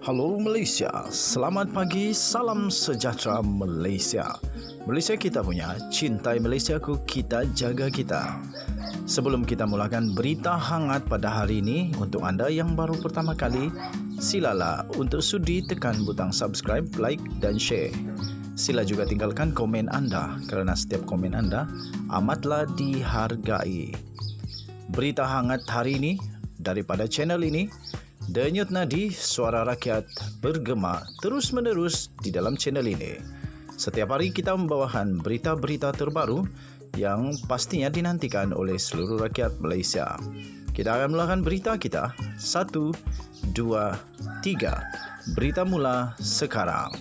Halo Malaysia, selamat pagi, salam sejahtera Malaysia. Malaysia kita punya, cintai Malaysiaku, kita jaga kita. Sebelum kita mulakan berita hangat pada hari ini, untuk anda yang baru pertama kali, silalah untuk sudi tekan butang subscribe, like dan share. Sila juga tinggalkan komen anda kerana setiap komen anda amatlah dihargai. Berita hangat hari ini daripada channel ini, Denyut nadi suara rakyat bergema terus-menerus di dalam channel ini. Setiap hari kita membawakan berita-berita terbaru yang pastinya dinantikan oleh seluruh rakyat Malaysia. Kita akan mulakan berita kita. 1, 2, 3. Berita mula sekarang.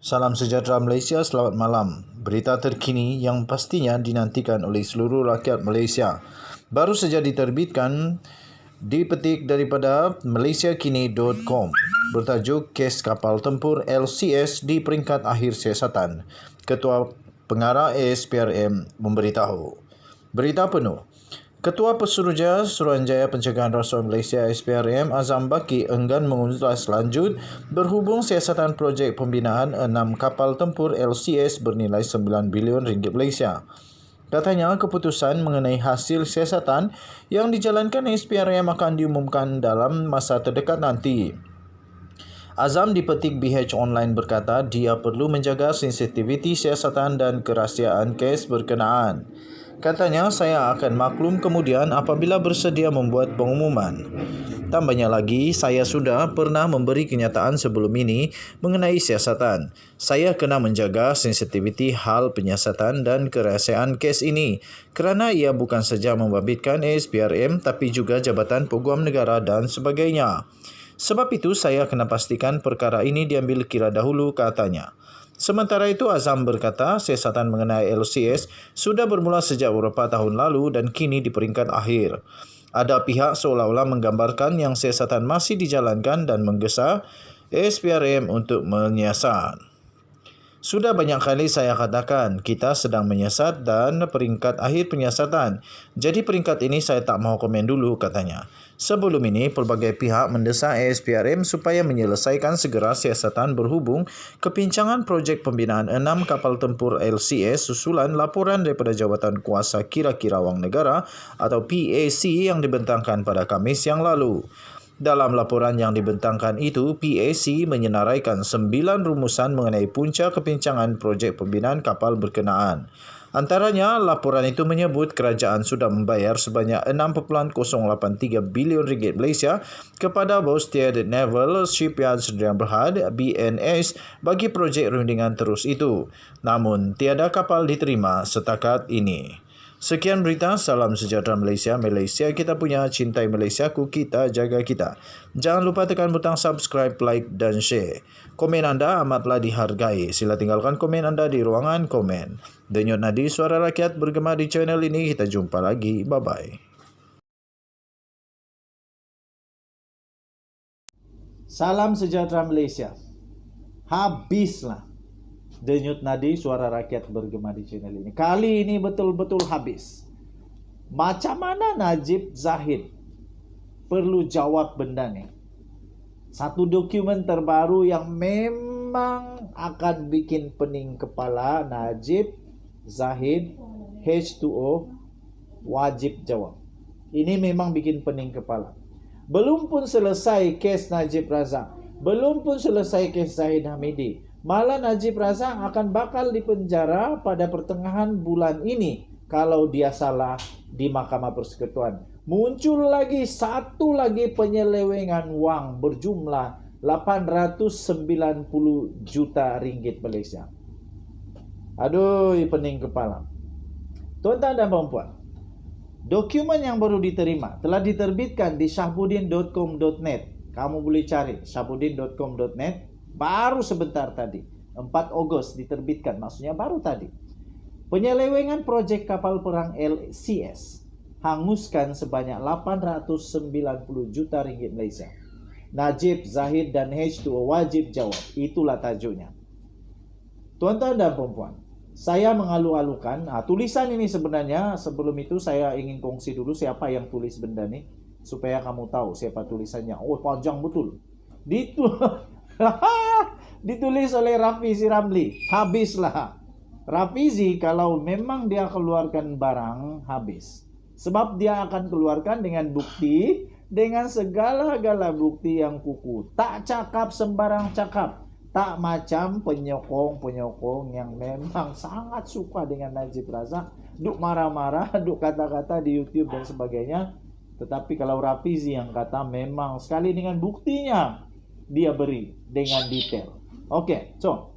Salam sejahtera Malaysia, selamat malam. Berita terkini yang pastinya dinantikan oleh seluruh rakyat Malaysia baru saja diterbitkan, dipetik daripada malaysiakini.com, bertajuk Kes Kapal Tempur LCS di peringkat akhir siasatan. Ketua Pengarah ASPRM memberitahu. Berita penuh. Ketua Pesuruhjaya Suruhanjaya Pencegahan Rasuah Malaysia ASPRM Azam Baki enggan mengulas lanjut berhubung siasatan projek pembinaan 6 kapal tempur LCS bernilai 9 bilion ringgit Malaysia. Katanya, keputusan mengenai hasil siasatan yang dijalankan ASPRM akan diumumkan dalam masa terdekat nanti. Azam dipetik BH Online berkata dia perlu menjaga sensitiviti siasatan dan kerahsiaan kes berkenaan. Katanya, saya akan maklum kemudian apabila bersedia membuat pengumuman. Tambahnya lagi, saya sudah pernah memberi kenyataan sebelum ini mengenai siasatan. Saya kena menjaga sensitiviti hal penyiasatan dan kerahsiaan kes ini kerana ia bukan saja membabitkan ASPRM tapi juga Jabatan Peguam Negara dan sebagainya. Sebab itu, saya kena pastikan perkara ini diambil kira dahulu, katanya. Sementara itu, Azam berkata siasatan mengenai LCS sudah bermula sejak beberapa tahun lalu dan kini di peringkat akhir. Ada pihak seolah-olah menggambarkan yang siasatan masih dijalankan dan menggesa ASPRM untuk menyiasat. Sudah banyak kali saya katakan, kita sedang menyiasat dan peringkat akhir penyiasatan. Jadi peringkat ini saya tak mahu komen dulu, katanya. Sebelum ini, pelbagai pihak mendesak ASPRM supaya menyelesaikan segera siasatan berhubung kepincangan projek pembinaan 6 kapal tempur LCS susulan laporan daripada Jabatan Kuasa Kira-Kira Wang Negara atau PAC yang dibentangkan pada Khamis yang lalu. Dalam laporan yang dibentangkan itu, PAC menyenaraikan 9 rumusan mengenai punca kepincangan projek pembinaan kapal berkenaan. Antaranya, laporan itu menyebut kerajaan sudah membayar sebanyak 6.083 bilion ringgit Malaysia kepada Bostia Naval Shipyard Sdn Bhd BNS bagi projek rundingan terus itu. Namun, tiada kapal diterima setakat ini. Sekian berita, salam sejahtera Malaysia. Malaysia kita punya, cintai Malaysiaku, kita jaga kita. Jangan lupa tekan butang subscribe, like dan share. Komen anda amatlah dihargai. Sila tinggalkan komen anda di ruangan komen. Denyut nadi suara rakyat bergema di channel ini. Kita jumpa lagi. Bye-bye. Salam sejahtera Malaysia. Habislah denyut nadi suara rakyat bergema di channel ini. Kali ini betul-betul habis. Macam mana Najib Zahid perlu jawab benda ni? Satu dokumen terbaru yang memang akan bikin pening kepala Najib Zahid H2O wajib jawab. Ini memang bikin pening kepala. Belum pun selesai kes Najib Razak. Belum pun selesai kes Zahid Hamidi. Malah Najib Razak akan bakal dipenjara pada pertengahan bulan ini kalau dia salah di Mahkamah Persekutuan. Muncul lagi satu lagi penyelewengan wang berjumlah 890 juta ringgit Malaysia. Aduh, pening kepala. Tuan-tuan dan puan-puan, dokumen yang baru diterima telah diterbitkan di syahbudin.com.net. Kamu boleh cari syahbudin.com.net. Baru sebentar tadi, 4 Ogos diterbitkan, maksudnya baru tadi. Penyelewengan projek kapal perang LCS hanguskan sebanyak 890 juta ringgit Malaysia. Najib, Zahid dan H2O wajib jawab. Itulah tajuknya. Tuan-tuan dan puan-puan, saya mengalu-alukan tulisan ini sebenarnya. Sebelum itu saya ingin kongsi dulu siapa yang tulis benda ni. supaya kamu tahu siapa tulisannya. Oh, panjang betul. Ditulis oleh Rafizi Ramli. Habislah. Rafizi kalau memang dia keluarkan barang, habis. Sebab dia akan keluarkan dengan bukti, dengan segala-gala bukti yang kukuh. Tak cakap sembarang cakap. Tak macam penyokong-penyokong yang memang sangat suka dengan Najib Razak. Duk marah-marah, duk kata-kata di YouTube dan sebagainya. Tetapi kalau Rafizi yang kata memang sekali dengan buktinya, dia beri dengan detail. Oke, so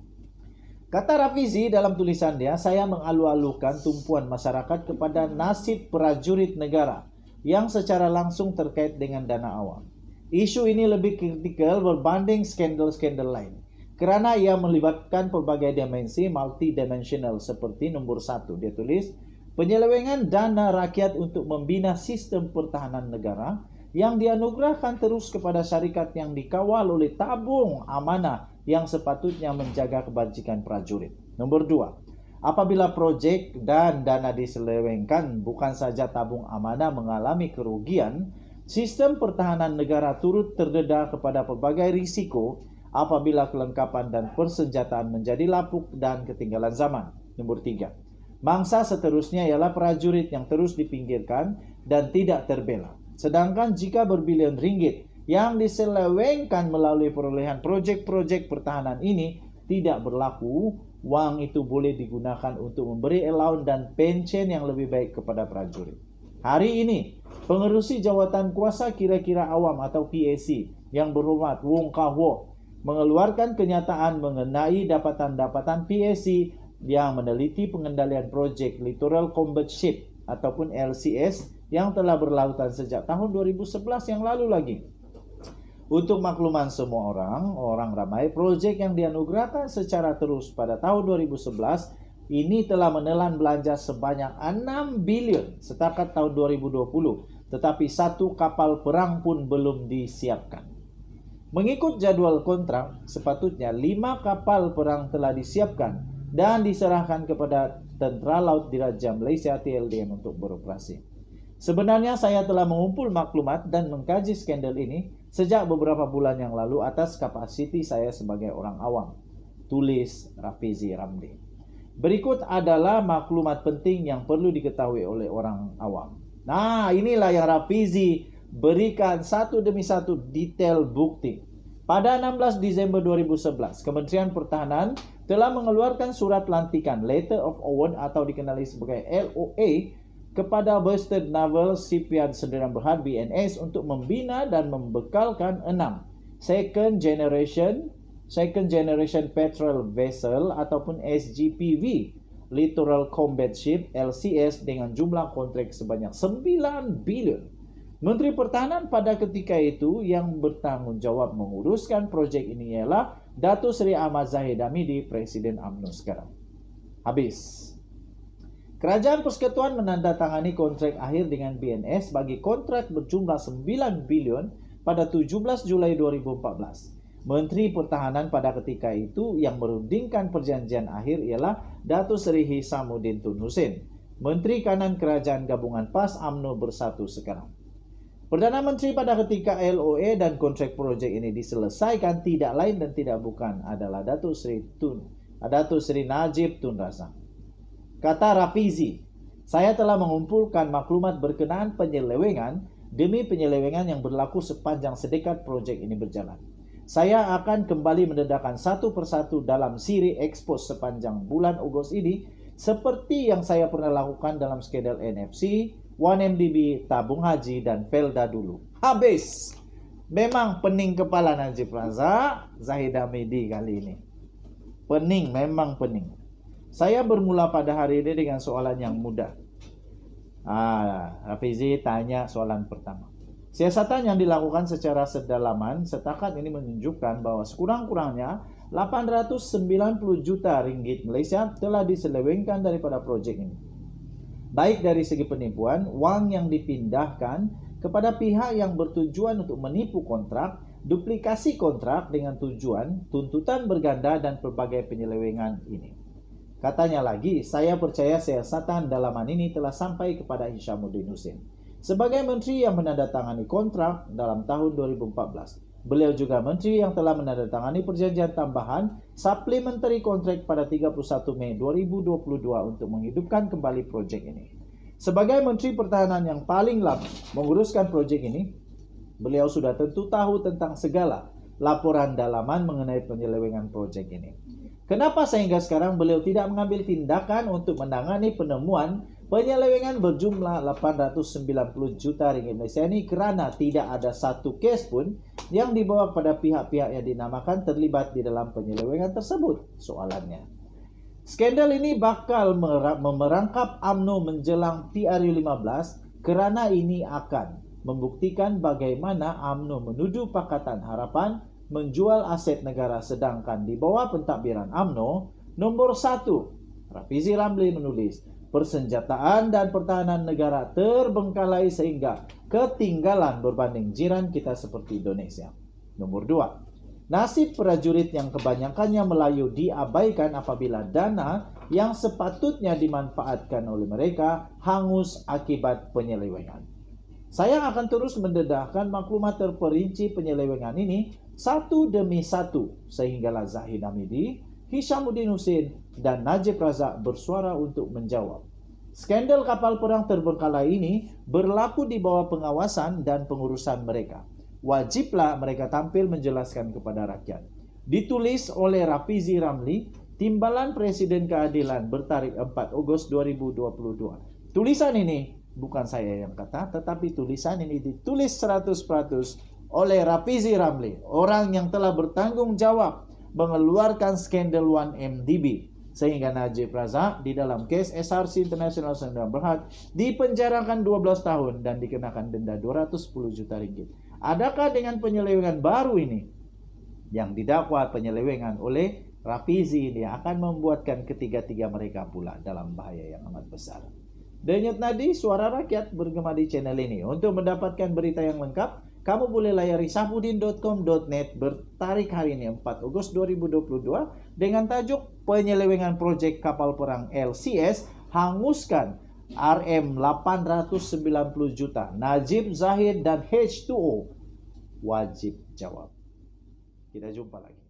kata Rafizi dalam tulisan dia, saya mengalu-alukan tumpuan masyarakat kepada nasib prajurit negara yang secara langsung terkait dengan dana awam. Isu ini lebih kritikal berbanding skandal-skandal lain, kerana ia melibatkan pelbagai dimensi multidimensional seperti nombor 1. Dia tulis, penyelewengan dana rakyat untuk membina sistem pertahanan negara yang dianugerahkan terus kepada syarikat yang dikawal oleh tabung amanah yang sepatutnya menjaga kebajikan prajurit. Nombor 2, apabila projek dan dana diselewengkan, bukan saja tabung amanah mengalami kerugian, sistem pertahanan negara turut terdedah kepada pelbagai risiko apabila kelengkapan dan persenjataan menjadi lapuk dan ketinggalan zaman. Nombor 3, mangsa seterusnya ialah prajurit yang terus dipinggirkan dan tidak terbela. Sedangkan jika berbilion ringgit yang diselewengkan melalui perolehan projek-projek pertahanan ini tidak berlaku, wang itu boleh digunakan untuk memberi allowance dan pension yang lebih baik kepada prajurit. Hari ini, pengerusi jawatan kuasa kira-kira awam atau PAC yang berhormat Wong Kah-Wok mengeluarkan kenyataan mengenai dapatan-dapatan PAC yang meneliti pengendalian projek Littoral Combat Ship ataupun LCS yang telah berlautan sejak tahun 2011 yang lalu lagi. Untuk makluman semua orang ramai, projek yang dianugerahkan secara terus pada tahun 2011 ini telah menelan belanja sebanyak 6 bilion setakat tahun 2020, tetapi satu kapal perang pun belum disiapkan. Mengikut jadwal kontrak, sepatutnya 5 kapal perang telah disiapkan dan diserahkan kepada Tentera Laut Diraja Malaysia TLDM untuk beroperasi. Sebenarnya saya telah mengumpul maklumat dan mengkaji skandal ini sejak beberapa bulan yang lalu atas kapasiti saya sebagai orang awam. Tulis Rafizi Ramli. Berikut adalah maklumat penting yang perlu diketahui oleh orang awam. Nah, inilah yang Rafizi berikan satu demi satu detail bukti. Pada 16 Disember 2011, Kementerian Pertahanan telah mengeluarkan surat lantikan Letter of Award atau dikenali sebagai LOA kepada Bastard Naval Shipyard Sdn Bhd BNS untuk membina dan membekalkan 6 second generation petrol vessel ataupun SGPV Littoral Combat Ship LCS dengan jumlah kontrak sebanyak 9 bilion. Menteri Pertahanan pada ketika itu yang bertanggungjawab menguruskan projek ini ialah Datuk Seri Ahmad Zahid Hamidi, Presiden UMNO sekarang. Habis. Kerajaan Persekutuan menandatangani kontrak akhir dengan BNS bagi kontrak berjumlah 9 bilion pada 17 Julai 2014. Menteri Pertahanan pada ketika itu yang merundingkan perjanjian akhir ialah Datuk Seri Hisamuddin Tun Hussein, Menteri Kanan Kerajaan Gabungan PAS UMNO Bersatu sekarang. Perdana Menteri pada ketika LOA dan kontrak projek ini diselesaikan tidak lain dan tidak bukan adalah Datuk Seri Najib Tun Razak. Kata Rafizi, saya telah mengumpulkan maklumat berkenaan penyelewengan demi penyelewengan yang berlaku sepanjang sedekat projek ini berjalan. Saya akan kembali mendedahkan satu persatu dalam siri ekspos sepanjang bulan Ogos ini seperti yang saya pernah lakukan dalam skandal NFC, 1MDB, tabung haji dan Felda dulu. Habis. Memang pening kepala Najib Razak, Zahid Hamidi kali ini. Pening, memang pening. Saya bermula pada hari ini dengan soalan yang mudah. Rafizi tanya soalan pertama. Siasatan yang dilakukan secara sedalaman setakat ini menunjukkan bahwa sekurang-kurangnya 890 juta ringgit Malaysia telah diselewengkan daripada projek ini. Baik dari segi penipuan, wang yang dipindahkan kepada pihak yang bertujuan untuk menipu kontrak, duplikasi kontrak dengan tujuan, tuntutan berganda dan pelbagai penyelewengan ini. Katanya lagi, saya percaya siasatan dalaman ini telah sampai kepada Hisamuddin Hussein. sebagai menteri yang menandatangani kontrak dalam tahun 2014. Beliau juga menteri yang telah menandatangani perjanjian tambahan supplementary contract pada 31 Mei 2022 untuk menghidupkan kembali proyek ini. Sebagai Menteri Pertahanan yang paling lama menguruskan proyek ini, beliau sudah tentu tahu tentang segala laporan dalaman mengenai penyelewengan proyek ini. Kenapa sehingga sekarang beliau tidak mengambil tindakan untuk menangani penemuan penyelewengan berjumlah 890 juta ringgit Malaysia ini, kerana tidak ada satu kes pun yang dibawa pada pihak-pihak yang dinamakan terlibat di dalam penyelewengan tersebut? Soalannya. Skandal ini bakal memerangkap UMNO menjelang PRU15 kerana ini akan membuktikan bagaimana UMNO menuduh Pakatan Harapan menjual aset negara, sedangkan di bawah pentadbiran UMNO, nombor 1, Rafizi Ramli menulis, persenjataan dan pertahanan negara terbengkalai sehingga ketinggalan berbanding jiran kita seperti Indonesia. Nomor 2, nasib prajurit yang kebanyakannya Melayu diabaikan apabila dana yang sepatutnya dimanfaatkan oleh mereka hangus akibat penyelewengan. Saya akan terus mendedahkan maklumat terperinci penyelewengan ini satu demi satu sehinggalah Zahid Hamidi, Hishamuddin Hussein dan Najib Razak bersuara untuk menjawab. Skandal kapal perang terbengkalai ini berlaku di bawah pengawasan dan pengurusan mereka. Wajiblah mereka tampil menjelaskan kepada rakyat. Ditulis oleh Rafizi Ramli, Timbalan Presiden Keadilan, bertarikh 4 Ogos 2022. Tulisan ini bukan saya yang kata, tetapi tulisan ini ditulis 100% oleh Rafizi Ramli, orang yang telah bertanggung jawab mengeluarkan skandal 1MDB, sehingga Najib Razak di dalam kes SRC International Sdn Bhd dipenjarakan 12 tahun dan dikenakan denda 210 juta ringgit. Adakah dengan penyelewengan baru ini yang didakwa penyelewengan oleh Rafizi ini akan membuatkan ketiga-tiga mereka pula dalam bahaya yang amat besar? Denyut nadi suara rakyat bergema di channel ini. Untuk mendapatkan berita yang lengkap, kamu boleh layari safudin.com.net bertarikh hari ini 4 Ogos 2022 dengan tajuk penyelewengan proyek kapal perang LCS hanguskan RM 890 juta. Najib, Zahid dan H2O wajib jawab. Kita jumpa lagi.